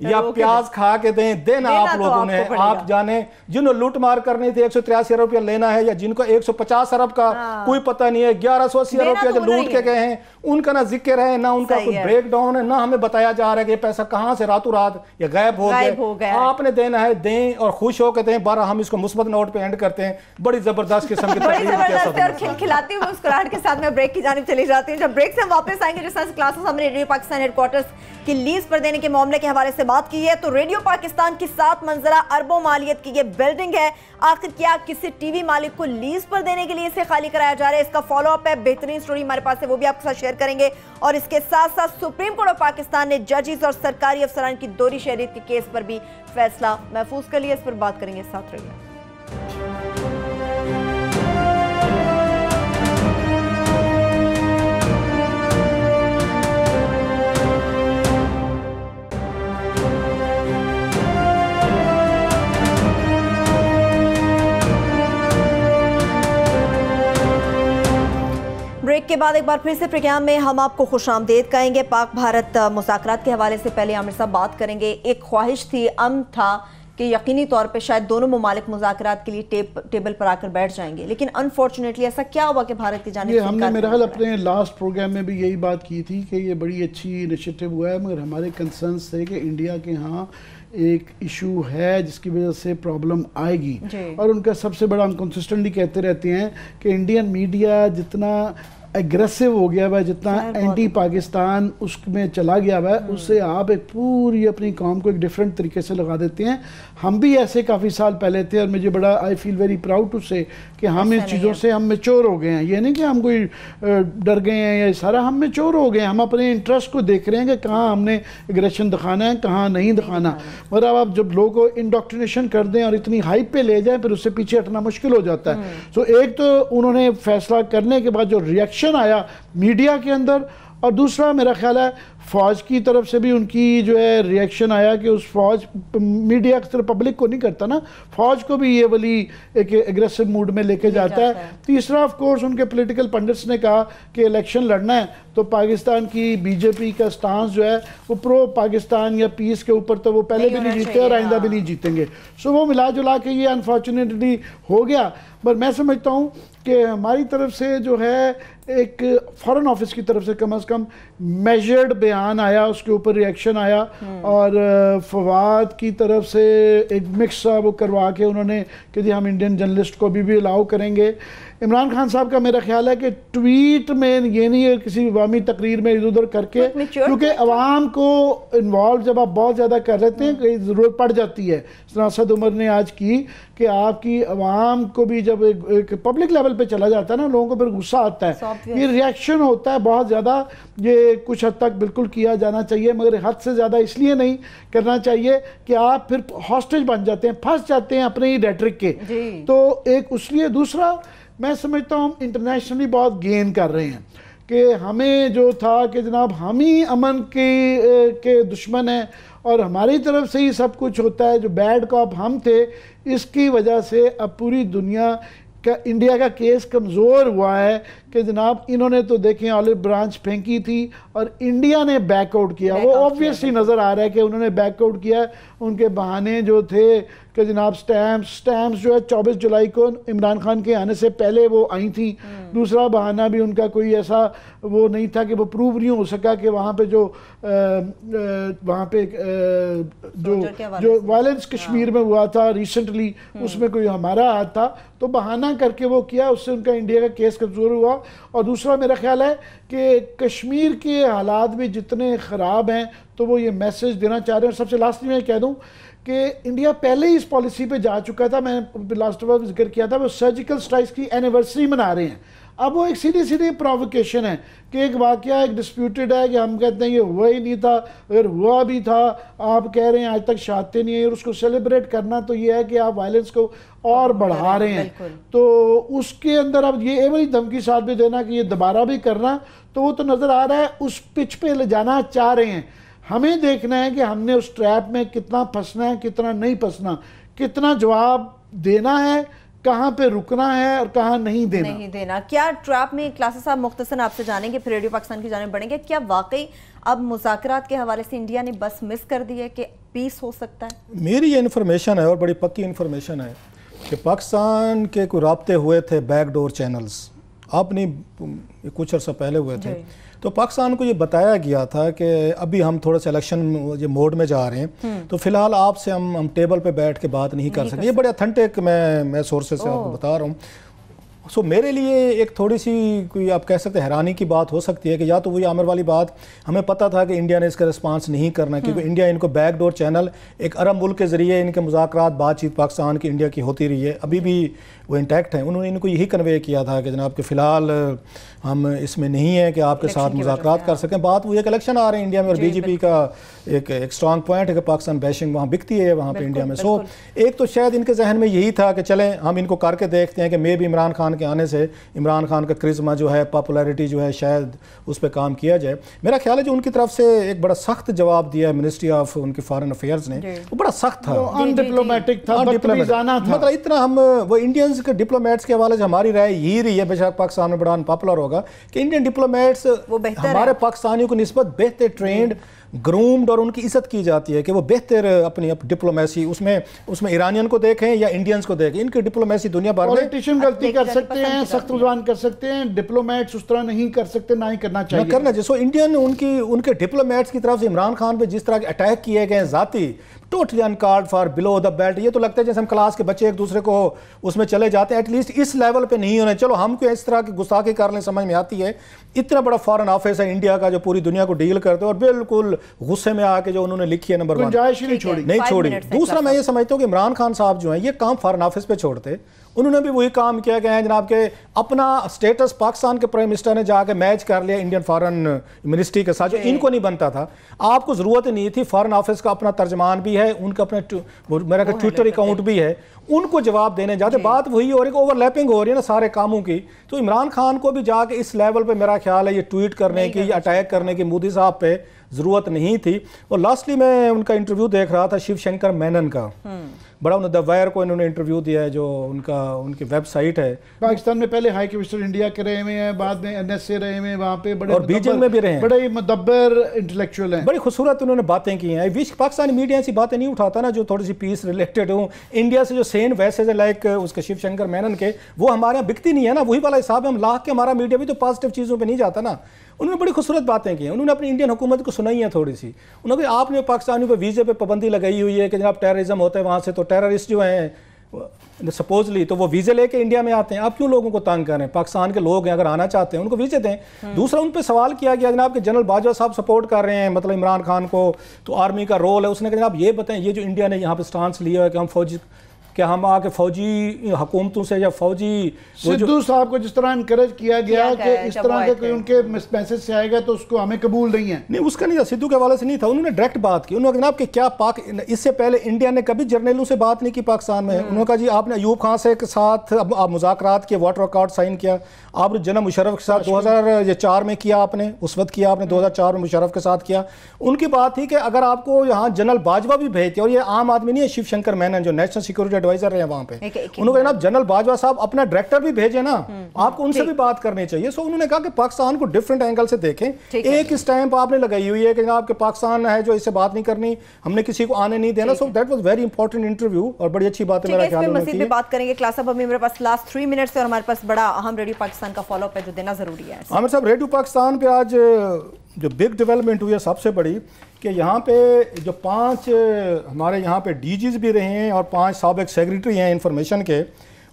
یا پیاز کھا کے دیں، دینا آپ لوگوں نے، آپ جانے جنہوں لوٹ مار کرنی تھی 183 ارب روپیہ لینا ہے، یا جن کو 150 ارب کا کوئی پتہ نہیں ہے، 1180 ارب روپیہ جو لوٹ کے گئے ہیں ان کا نہ ذکر ہے، نہ ان کا کوئی بریک ڈاؤن ہے، نہ ہمیں بتایا جا رہا ہے کہ یہ پیسہ کہاں سے راتوں رات یا غائب ہو گئے. آپ نے دینا ہے دیں اور خوش ہو کے دیں. بارہ ہم اس کو مثبت نوٹ پہ اینڈ کرتے ہیں. بڑی زبردست قسم کی تقریر اور کھلکھلاتی ہوئی مسکراہٹ کے ساتھ میں بریک کی جانب چلی جاتی ہوں. جب بریک سے ہم واپس آئیں گے، جس طرح سے کلاسز ہم نے ریڈیو پاکستان ہیڈ کوارٹرز کی لیز پر دینے کے معاملے کے حوالے سے بات کی ہے، تو ریڈیو پاکستان کی 7 منزلہ اربوں مالیت کی یہ بلڈنگ ہے، آخر کیا کسی ٹی وی مالک کو لیز پر دینے کے لیے اسے خالی کرایا جا رہا ہے؟ اس کا فالو اپ ہے، بہترین سٹوری ہمارے پاس ہے، وہ بھی آپ کے ساتھ شیئر کریں گے. اور اس کے ساتھ ساتھ سپریم کورٹ آف پاکستان نے ججز اور سرکاری افسران کی دوہری شہریت کے کیس پر بھی فیصلہ محفوظ کر لیا. اس پر بات کریں گے، ساتھ رہیے. بریک کے بعد ایک بار پھر سے پروگرام میں ہم آپ کو خوش آمدید کہیں گے. پاک بھارت مذاکرات کے حوالے سے پہلے عامر صاحب بات کریں گے. ایک خواہش تھی، امن تھا کہ یقینی طور پہ شاید دونوں ممالک مذاکرات کے لیے ٹیبل پر آ کر بیٹھ جائیں گے، لیکن انفارچونیٹلی ایسا کیا ہوا کہ بھارت کی جانب سے ہم نے میرا خیال اپنے لاسٹ پروگرام میں بھی یہی بات کی تھی کہ یہ بڑی اچھی انیشیٹو ہوا ہے، مگر ہمارے کنسرنس تھے کہ انڈیا کے ہاں ایک ایشو ہے جس کی وجہ سے پرابلم آئے گی. اور ان کا سب سے بڑا، ہم کنسسٹنٹلی کہتے رہتے ہیں کہ انڈین میڈیا جتنا ایگریسو ہو گیا ہے، جتنا اینٹی پاکستان اس میں چلا گیا ہے، اس سے آپ ایک پوری اپنی قوم کو ایک ڈیفرنٹ طریقے سے لگا دیتے ہیں. ہم بھی ایسے کافی سال پہلے تھے، اور مجھے بڑا آئی فیل ویری پراؤڈ ٹو سے کہ ہم ان چیزوں سے ہم میچور ہو گئے ہیں. یہ نہیں کہ ہم کوئی ڈر گئے ہیں یا سارا، ہم میچور ہو گئے ہیں. ہم اپنے انٹرسٹ کو دیکھ رہے ہیں کہ کہاں ہم نے ایگریشن دکھانا ہے، کہاں نہیں دکھانا. مگر اب آپ جب لوگوں کو انڈوکٹرینیشن کر دیں اور اتنی ہائپ پہ لے جائیں، پھر اس سے پیچھے ہٹنا مشکل ہو جاتا ہے. سو ایک تو انہوں نے فیصلہ کرنے کے بعد جو ریئیکشن آیا میڈیا کے اندر، اور دوسرا میرا خیال ہے فوج کی طرف سے بھی ان کی جو ہے ریئیکشن آیا کہ اس فوج، میڈیا اکثر پبلک کو نہیں کرتا نا، فوج کو بھی یہ والی ایک ایگریسو موڈ میں لے کے جاتا ہے. تیسرا آف کورس ان کے پولیٹیکل پنڈٹس نے کہا کہ الیکشن لڑنا ہے تو پاکستان کی بی جے پی کا سٹانس جو ہے وہ پرو پاکستان یا پیس کے اوپر تو وہ پہلے بھی نہیں جیتے اور آئندہ بھی نہیں جیتیں گے. سو وہ ملا جلا کے یہ انفارچونیٹلی ہو گیا. پر میں سمجھتا ہوں کہ ہماری طرف سے جو ہے ایک فارن آفس کی طرف سے کم از کم میجرڈ بیان آیا، اس کے اوپر ریئیکشن آیا، اور فواد کی طرف سے ایک مکس وہ کروا کے انہوں نے کہ جی ہم انڈین جرنلسٹ کو بھی الاؤ کریں گے. عمران خان صاحب کا میرا خیال ہے کہ ٹویٹ میں یہ نہیں ہے کسی عوامی تقریر میں ادھر ادھر کر کے، کیونکہ عوام کو انوالو جب آپ بہت زیادہ کر لیتے ہیں کہ ضرورت پڑ جاتی ہے. اسد عمر نے آج کی کہ آپ کی عوام کو بھی جب ایک پبلک لیول پہ چلا جاتا ہے نا، لوگوں کو پھر غصہ آتا ہے، یہ ریئیکشن ہوتا ہے بہت زیادہ. یہ کچھ حد تک بالکل کیا جانا چاہیے، مگر حد سے زیادہ اس لیے نہیں کرنا چاہیے کہ آپ پھر ہاسٹیج بن جاتے ہیں، پھنس جاتے ہیں اپنے ہی ریٹرک کے. تو ایک اس لیے، دوسرا میں سمجھتا ہوں انٹرنیشنلی بہت گین کر رہے ہیں کہ ہمیں جو تھا کہ جناب ہم ہی امن کے دشمن ہیں اور ہماری طرف سے ہی سب کچھ ہوتا ہے، جو بیڈ کاپ ہم تھے، اس کی وجہ سے اب پوری دنیا کا انڈیا کا کیس کمزور ہوا ہے کہ جناب انہوں نے تو دیکھیں آلو برانچ پھینکی تھی اور انڈیا نے بیک آؤٹ کیا. وہ آبویسلی نظر آ رہا ہے کہ انہوں نے بیک آؤٹ کیا. ان کے بہانے جو تھے کہ جناب سٹیمپس جو ہے 24 جولائی کو عمران خان کے آنے سے پہلے وہ آئی تھیں. دوسرا بہانہ بھی ان کا کوئی ایسا وہ نہیں تھا کہ وہ پروو نہیں ہو سکا کہ وہاں پہ جو وائلنس کشمیر میں ہوا تھا ریسنٹلی، اس میں کوئی ہمارا ہاتھ تھا. تو بہانہ کر کے وہ کیا، اس سے ان کا انڈیا کا کیس کمزور ہوا. اور دوسرا میرا خیال ہے کہ کشمیر کے حالات بھی جتنے خراب ہیں تو وہ یہ میسج دینا چاہ رہے ہیں. اور سب سے لاسٹ میں کہہ دوں کہ انڈیا پہلے ہی اس پالیسی پہ جا چکا تھا، میں لاسٹ بار ذکر کیا تھا، وہ سرجیکل سٹرائکس کی اینیورسری منا رہے ہیں. اب وہ ایک سیدھی پرووکیشن ہے کہ ایک واقعہ ایک ڈسپیوٹڈ ہے کہ ہم کہتے ہیں یہ ہوا ہی نہیں تھا، اگر ہوا بھی تھا آپ کہہ رہے ہیں آج تک شہادتیں نہیں ہیں، اور اس کو سیلیبریٹ کرنا تو یہ ہے کہ آپ وائلنس کو اور بڑھا رہے ہیں. تو اس کے اندر اب یہ والی دھمکی ساتھ بھی دینا کہ یہ دوبارہ بھی کرنا، تو وہ تو نظر آ رہا ہے اس پچ پہ لے جانا چاہ رہے ہیں. ہمیں دیکھنا ہے کہ ہم نے اس ٹریپ میں کتنا پھنسنا ہے، کتنا نہیں پھنسنا، کتنا جواب دینا ہے، کہاں پہ رکنا ہے اور کہاں نہیں دینا. کیا ٹریپ میں کلاسز صاحب مختصراً آپ سے جانیں گے، پھر ریڈیو پاکستان کی جانب بڑھیں گے. کیا واقعی اب مذاکرات کے حوالے سے انڈیا نے بس مس کر دی ہے کہ پیس ہو سکتا ہے؟ میری یہ انفارمیشن ہے اور بڑی پکی انفارمیشن ہے کہ پاکستان کے کوئی رابطے ہوئے تھے بیک ڈور چینلز، آپ نہیں کچھ عرصہ پہلے ہوئے تھے، تو پاکستان کو یہ بتایا گیا تھا کہ ابھی ہم تھوڑا سا الیکشن موڈ میں جا رہے ہیں تو فی الحال آپ سے ہم ٹیبل پہ بیٹھ کے بات نہیں کر سکتے. یہ بڑے اتھنٹک میں سورسز سے آپ کو بتا رہا ہوں. سو میرے لیے ایک تھوڑی سی کوئی آپ کہہ سکتے حیرانی کی بات ہو سکتی ہے کہ یا تو وہی عامر والی بات، ہمیں پتہ تھا کہ انڈیا نے اس کا رسپانس نہیں کرنا کیونکہ انڈیا ان کو بیک ڈور چینل ایک عرب ملک کے ذریعے ان کے مذاکرات بات چیت پاکستان کی انڈیا کی ہوتی رہی ہے، ابھی بھی وہ انٹیکٹ ہیں. انہوں نے ان کو یہی کنوے کیا تھا کہ جناب کہ فی الحال ہم اس میں نہیں ہیں کہ آپ کے ساتھ مذاکرات کر سکیں. بات وہ ایک الیکشن آ رہے ہیں انڈیا میں اور بی جے پی کا ایک اسٹرانگ پوائنٹ ہے کہ پاکستان بیشنگ وہاں بکتی ہے وہاں پہ انڈیا میں. سو ایک تو شاید ان کے ذہن میں یہی تھا کہ چلیں ہم ان کو کر کے دیکھتے ہیں کہ میں بھی عمران خان کے آنے سے عمران خان کا کرزما جو ہے پاپولیرٹی جو ہے شاید اس پہ کام کیا جائے. میرا خیال ہے جو ان کی طرف سے ایک بڑا سخت جواب دیا ہے منسٹری آف ان کے فارن افیئرز نے، وہ بڑا سخت تھا، ان ڈپلومیٹک تھا، بدتمیزانہ تھا. مطلب اتنا ہم وہ انڈینز کے ڈپلومیٹس کے حوالے سے ہماری رائے یہی رہی ہے، بے شک پاکستان میں بڑا ان پاپولر ہوگا، کہ انڈین ڈپلومیٹس ہمارے پاکستانیوں کو نسبت بہتر ٹرینڈ، گرومڈ اور ان کی عزت کی جاتی ہے کہ وہ بہتر اپنی ڈپلومیسی اس میں ایرانین کو دیکھیں یا انڈینز کو دیکھیں، ان کی ڈپلومیسی دنیا بھر میں. پولیٹیشین غلطی کر سکتے ہیں، سخت زبان کر سکتے ہیں، ڈپلومیٹس اس طرح نہیں کر سکتے، نہ ہی کرنا چاہیے کرنا جیسو انڈین ان کے ڈپلومیٹس کی طرف سے عمران خان پہ جس طرح کے اٹیک کیے گئے ذاتی، totally uncalled for below the belt. یہ تو لگتا ہے جیسے ہم کلاس کے بچے ایک دوسرے کو اس میں چلے جاتے ہیں، ایٹ لیسٹ اس لیول پہ نہیں ہونے. چلو ہم کو اس طرح کی گستاخی کر لیں سمجھ میں آتی ہے، اتنا بڑا فارن آفس ہے انڈیا کا جو پوری دنیا کو ڈیل کرتے اور بالکل غصے میں آ کے جو انہوں نے لکھی ہے نمبر 1 نہیں چھوڑی. دوسرا میں یہ سمجھتا ہوں کہ عمران خان صاحب جو ہیں یہ کام فارن آفس پہ چھوڑتے، انہوں نے بھی وہی کام کیا گیا ہے جناب کہ اپنا سٹیٹس پاکستان کے پرائم منسٹر نے جا کے میچ کر لیا انڈین فارن منسٹری کے ساتھ، جو ان کو نہیں بنتا تھا. آپ کو ضرورت نہیں تھی، فارن آفس کا اپنا ترجمان بھی ہے، ان کا اپنا میرا کہ ٹویٹر اکاؤنٹ بھی ہے، ان کو جواب دینے جاتے. بات وہی ہو رہی ہے کہ اوور لیپنگ ہو رہی ہے نا سارے کاموں کی. تو عمران خان کو بھی جا کے اس لیول پہ میرا خیال ہے یہ ٹویٹ کرنے کی یا اٹیک کرنے کی مودی صاحب پہ ضرورت نہیں تھی. اور لاسٹلی میں ان کا انٹرویو دیکھ رہا تھا شیو شنکر مینن کا، بڑا انہوں نے وائر کو انہوں نے انٹرویو دیا ہے جو ان کی ویب سائٹ ہے. پاکستان میں پہلے ہائی کمشنر انڈیا کے رہے ہوئے ہیں، بعد میں این ایس اے رہے ہوئے ہیں وہاں پہ، بڑے اور بیجنگ میں بھی رہے ہیں، بڑے مدبر انٹلیکچوئل ہیں. بڑی خوبصورت انہوں نے باتیں کی ہیں. پاکستانی میڈیا ایسی باتیں نہیں اٹھاتا نا جو تھوڑی سی پیس ریلیٹڈ ہوں انڈیا سے، جو سین ویسے لائک اس کے شیو شنکر مینن کے، وہ ہمارے یہاں بکتی نہیں ہے نا. وہی والا حساب ہے، ہم لاکھ کے ہمارا میڈیا بھی تو پازیٹیو چیزوں پہ نہیں جاتا نا. انہوں نے بڑی خوبصورت باتیں کی ہیں، انہوں نے اپنی انڈین حکومت کو سنائی ہیں تھوڑی سی. انہوں نے آپ نے پاکستانیوں پہ ویزے پہ پابندی لگائی ہوئی ہے کہ جناب ٹیررزم ہوتا ہے وہاں سے، تو ٹیررسٹ جو ہیں سپوزلی تو وہ ویزے لے کے انڈیا میں آتے ہیں. آپ کیوں لوگوں کو تنگ کریں؟ پاکستان کے لوگ ہیں، اگر آنا چاہتے ہیں ان کو ویزے دیں. دوسرا ان پہ سوال کیا گیا جناب کہ جنرل باجوہ صاحب سپورٹ کر رہے ہیں مطلب عمران خان کو، تو آرمی کا رول ہے. اس نے کہا جناب یہ بتائیں یہ جو انڈیا نے یہاں پہ سٹانس لیا ہے کہ ہم فوجی کہ ہم آ کے فوجی حکومتوں سے یا فوجی سدھو صاحب کو جس طرح انکریج کیا گیا کہ اس طرح کے کوئی ان کے میسج سے آئے گا تو اس کو ہمیں قبول نہیں ہے. نہیں اس کا نہیں تھا، سدھو کے حوالے سے نہیں تھا. انہوں نے ڈائریکٹ بات کی. انہوں نے جناب کہ کیا اس سے پہلے انڈیا نے کبھی جرنیلوں سے بات نہیں کی پاکستان میں. انہوں نے کہا جی آپ نے ایوب خان سے کے ساتھ آپ مذاکرات کیے، واٹر اکارڈ سائن کیا. آپ نے جنرل مشرف کے ساتھ 2004 میں کیا، آپ نے اس وقت کیا، آپ نے 2004 میں مشرف کے ساتھ کیا. ان کی بات تھی کہ اگر آپ کو یہاں جنرل باجوہ بھی بھیجتے، اور یہ عام آدمی نہیں ہے، شیو شنکر مینن جو نیشنل سیکورٹی ایڈوائزر رہے ہیں وہاں پہ، انہوں نے کہا جناب جنرل باجوہ صاحب اپنا ڈائریکٹر بھی بھیجے نا، آپ کو ان سے بھی بات کرنی چاہیے. سو انہوں نے کہا کہ پاکستان کو ڈیفرنٹ اینگل سے دیکھیں. ایک اسٹیمپ آپ نے لگائی ہوئی ہے کہ جناب کہ پاکستان ہے جو اس سے بات نہیں کرنی، ہم نے کسی کو آنے نہیں دینا. So that was very important interview اور بڑی اچھی بات ہے میرا خیال ہے. مزید بھی بات کریں گے کلاس صاحب، ابھی میرے پاس لاسٹ 3 منٹس ہے اور ہمارے پاس بڑا اہم ریڈیو پاکستان کا فالو اپ ہے جو دینا ضروری ہے. عامر صاحب ریڈیو پاکستان پہ آج جو بگ ڈیولپمنٹ ہوئی ہے سب سے بڑی کہ یہاں پہ جو 5 ہمارے یہاں پہ ڈی جیز بھی رہے ہیں اور 5 سابق سیکریٹری ہیں انفارمیشن کے،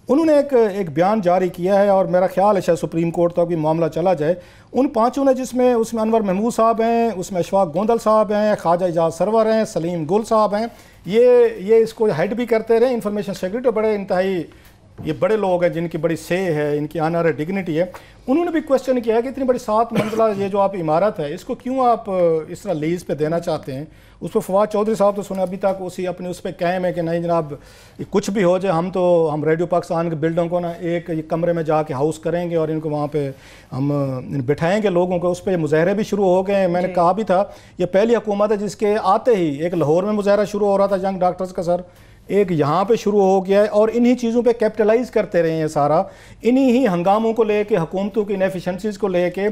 انہوں نے ایک بیان جاری کیا ہے اور میرا خیال ہے شاید سپریم کورٹ تک بھی معاملہ چلا جائے. ان 5 نے جس میں اس میں انور محمود صاحب ہیں، اس میں اشفاق گوندل صاحب ہیں، خواجہ اعجاز سرور ہیں، سلیم گل صاحب ہیں. یہ اس کو ہیڈ بھی کرتے رہے انفارمیشن سیکریٹری، بڑے انتہائی یہ بڑے لوگ ہیں جن کی بڑی سے ہے، ان کی آنر ہے، ڈگنیٹی ہے. انہوں نے بھی کوشچن کیا ہے کہ اتنی بڑی 7 منزلہ یہ جو آپ عمارت ہے اس کو کیوں آپ اس طرح لیز پہ دینا چاہتے ہیں. اس پہ فواد چودھری صاحب تو سنے ابھی تک اسی اپنے اس پہ قائم ہے کہ نہیں جناب کچھ بھی ہو جائے ہم ریڈیو پاکستان کے بلڈنگ کو نا ایک کمرے میں جا کے ہاؤس کریں گے اور ان کو وہاں پہ ہم بٹھائیں گے لوگوں کو. اس پہ مظاہرے بھی شروع ہو گئے ہیں. میں نے کہا بھی تھا یہ پہلی حکومت ہے جس کے آتے ہی ایک لاہور میں مظاہرہ شروع ہو رہا تھا ینگ ڈاکٹرز کا سر، ایک یہاں پہ شروع ہو گیا ہے اور انہی چیزوں پہ کیپٹلائز کرتے رہے ہیں سارا. انہی ہی ہنگاموں کو لے کے، حکومتوں کی انیفیشنسیز کو لے کے،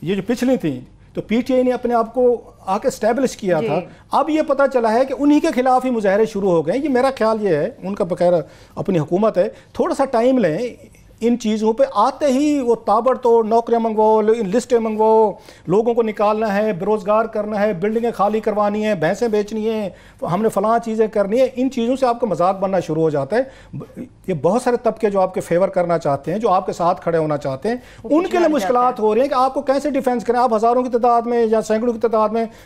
یہ جو پچھلی تھیں تو پی ٹی آئی نے اپنے آپ کو آ کے اسٹیبلش کیا تھا. اب یہ پتہ چلا ہے کہ انہی کے خلاف ہی مظاہرے شروع ہو گئے. یہ میرا خیال یہ ہے, ان کا بقیر اپنی حکومت ہے, تھوڑا سا ٹائم لیں. ان چیزوں پہ آتے ہی وہ تابڑ توڑ نوکریاں منگواؤ, لسٹیں منگواؤ, لوگوں کو نکالنا ہے, بے روزگار کرنا ہے, بلڈنگیں خالی کروانی ہیں, بھینسیں بیچنی ہیں, ہم نے فلاں چیزیں کرنی ہیں. ان چیزوں سے آپ کا مذاق بننا شروع ہو جاتا ہے. یہ بہت سارے طبقے جو آپ کے فیور کرنا چاہتے ہیں, جو آپ کے ساتھ کھڑے ہونا چاہتے ہیں, ان کے لیے مشکلات ہو رہی ہیں کہ آپ کو کیسے ڈیفینس کریں. آپ ہزاروں کی تعداد میں یا سینکڑوں کی تعداد میں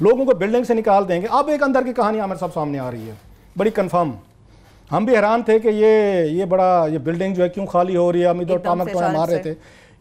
لوگوں کو بلڈنگ سے نکال دیں گے. اب ایک اندر کی کہانی ہمارے سب سامنے آ رہی ہے بڑی کنفرم. ہم بھی حیران تھے کہ یہ بلڈنگ جو ہے کیوں خالی ہو رہی ہے. ہم ادھر ٹامک مار رہے تھے.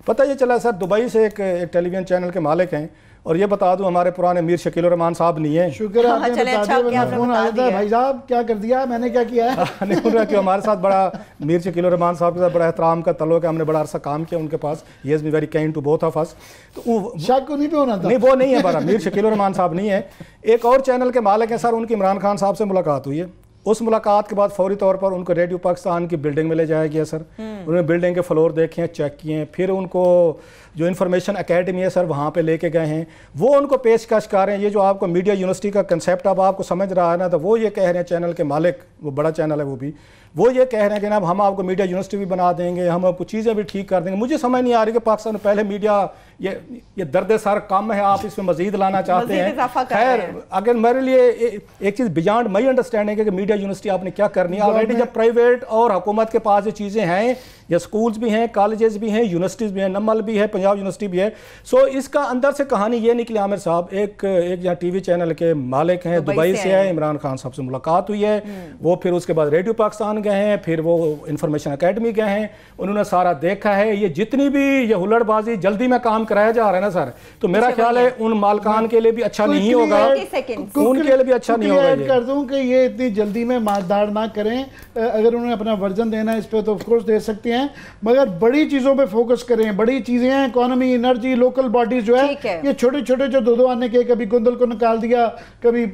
پتہ یہ چلا سر, دبئی سے ایک ٹیلی ویژن چینل کے مالک ہیں, اور یہ بتا دوں ہمارے پرانے میر شکیل الرحمان صاحب نہیں ہیں. شکر ہے آپ نے بتا دیا, فون آیا تھا بھائی صاحب کیا کر دیا, میں نے کیا کیا ہے. نہیں بول رہا کہ ہمارے ساتھ بڑا میر شکیل الرحمان صاحب کے ساتھ بڑا احترام کا تعلق ہے. ہم نے بڑا عرصہ کام کیا ان کے پاس. He has been very kind to both of us. تو شک نہیں پہ ہونا تھا. نہیں وہ نہیں ہے, بڑا میر شکیل الرحمان صاحب نہیں ہے. ایک اور چینل کے مالک ہیں سر, ان کی عمران خان صاحب سے ملاقات ہوئی ہے. اس ملاقات کے بعد فوری طور پر ان کو ریڈیو پاکستان کی بلڈنگ میں لے جایا گیا سر. انہوں نے بلڈنگ کے فلور دیکھے ہیں, چیک کیے ہیں. پھر ان کو جو انفارمیشن اکیڈمی ہے سر وہاں پہ لے کے گئے ہیں. وہ ان کو پیشکش کر رہے ہیں. یہ جو آپ کو میڈیا یونیورسٹی کا کنسیپٹ اب آپ کو سمجھ رہا ہے نا, تو وہ یہ کہہ رہے ہیں چینل کے مالک, وہ بڑا چینل ہے وہ بھی, وہ یہ کہہ رہے ہیں کہ اب ہم آپ کو میڈیا یونیورسٹی بھی بنا دیں گے, ہم آپ کو چیزیں بھی ٹھیک کر دیں گے. مجھے سمجھ نہیں آ رہی کہ پاکستان میں پہلے میڈیا یہ درد سر کم ہے, آپ اس میں مزید لانا چاہتے ہیں. خیر اگر میرے لیے ایک چیز بیانڈ مائی انڈرسٹینڈنگ ہے کہ میڈیا یونیورسٹی آپ نے کیا کرنی ہے. آلریڈی جب پرائیویٹ اور حکومت کے پاس یہ چیزیں ہیں, یا سکولز بھی ہیں, کالجز بھی ہیں, یونیورسٹیز بھی ہیں, نمل بھی ہے, پنجاب یونیورسٹی بھی ہے. سو اس کا اندر سے کہانی یہ نکلی عامر صاحب, ایک یہاں ٹی وی چینل کے مالک ہیں, دبئی سے ہے, عمران خان صاحب سے ملاقات ہوئی ہے. وہ پھر اس کے بعد ریڈیو پاکستان گئے ہیں, پھر وہ انفارمیشن اکیڈمی گئے ہیں. انہوں نے سارا دیکھا ہے. یہ جتنی بھی یہ ہلڑ بازی جلدی میں کام کرایا جا رہا ہے نا سر, تو میرا خیال ہے ان مالکان کے لیے بھی اچھا نہیں ہوگا, ان کے لیے بھی اچھا نہیں ہوگا. ایڈ کر دوں کہ یہ اتنی جلدی میں مارداڑ نہ کریں. اگر انہوں نے اپنا ورژن دینا ہے اس پہ تو آف کورس دے سکتے ہیں, مگر بڑی چیزوں پہ فوکس کریں. بڑی چیزیں ہیں, اکانومی, انرجی, لوکل باڈیز جو ہے, یہ چھوٹے چھوٹے جو دو آنے کے, کبھی گندل کو نکال دیا, کبھی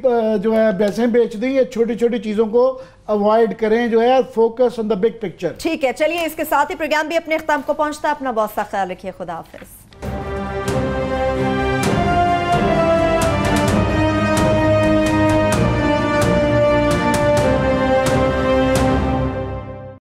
جو ہے بھینسیں بیچ دی, یہ چھوٹی چھوٹی چیزوں کو اوائڈ کریں. جو ہے focus on the big picture. ٹھیک ہے, چلیے اس کے ساتھ ہی پروگرام بھی اپنے اختتام کو پہنچتا ہے. اپنا بہت سا خیال رکھیے. خدا حافظ.